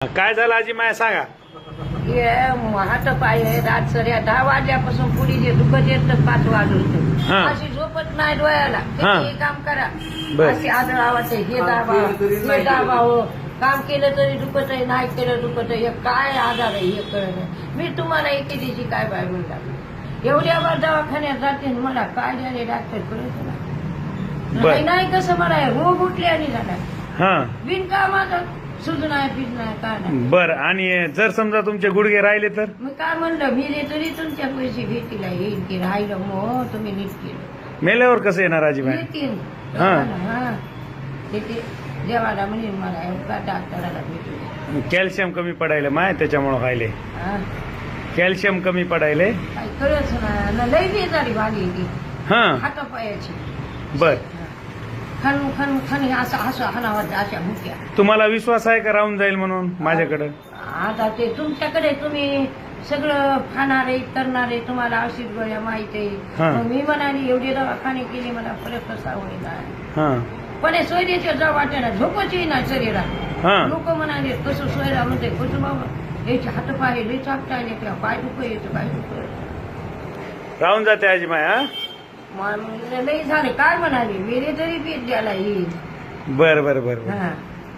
काय झालं आजी माया सांगा. हात पाय रातसऱ्या 10 वाजल्यापासून पुढे जे दुखत येत 5 वाजून हा. अशी झोपत नाही डोळ्याला हा. हे काम करा बर. अशी आदळ आवाज हे दाबा हे दाबा हो काम केलं तरी दुखत आहे नाही केलं दुखत आहे काय आधार आहे हे कळत नाही. मी तुम्हाला एकेदीची काय बाय म्हणतात एवढ्या वर दवाखान्यात जाते मला काय झाले डॉक्टर कळत बर. नाही कसं मला रोग उठले आणि झाला हा बिनकामाचा सुध नाही पीठ नाही काय नाही. बर. आणि जर समजा तुमचे गुडघे राहिले तर मग काय म्हणलं मी तरी तुमच्या पैसे भेटीला येईल की राहिलं मग तुम्ही नीट केलं मेल्यावर कसं येणार आजी माया. येतील हा. हा तिथे देवाला म्हणेन मला एवढा डॉक्टराला भेटू कॅल्शियम कमी पडायला माय त्याच्यामुळे व्हायले. हा कॅल्शियम कमी पडायले. काही कळच नाही लई बेजारी भाली ती हा हातापायाची बर. खन खन खन असं असं हाणावं अशा मुक्या तुम्हाला विश्वास आहे का राहून जाईल म्हणून माझ्याकडं. आता ते तुमच्याकडे तुम्ही सगळं खाणारे करणारे तुम्हाला औषध गोळ्या माहित हा. आहे मग मी म्हणाली एवढे दवाखाने केले मला फरक कसा होईल हा पण हे सोयऱ्याच्या जाऊ वाटेला झोपच येईना शरीरात हा लोक म्हणाले कसं सोयरा म्हणते कसं बाबा याचे हात पाय लई चापटायले किंवा पाय दुख येतं काय दुख राहून जाते आजी माया. लई झाले काय म्हणाले मेरे तरी पीठ द्यायला येईल बर बर बर बर. हा.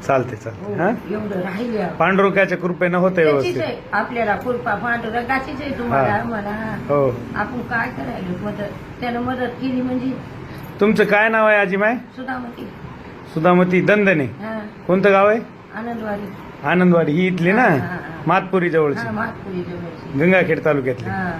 चालते हो, चालते. हा एवढं राहिल्या पांडुरंगाच्या कृपेनं होतं त्याचीच व्यवस्थित. आहे आपल्याला कृपा पांडुरंगाचीच आहे तुम्हाला हा. मला हो. आपण काय करायला मदत त्यानं मदत केली म्हणजे तुमचं काय नाव आहे आजी माय. सुधामती सुधामती दंदने. हा कोणतं गाव आहे. आनंदवाडी आनंदवाडी ही इथली ना हा, हा, हा. मातपुरी हा जवळची महापुरी जवळची गंगाखेड तालुक्यातली. हा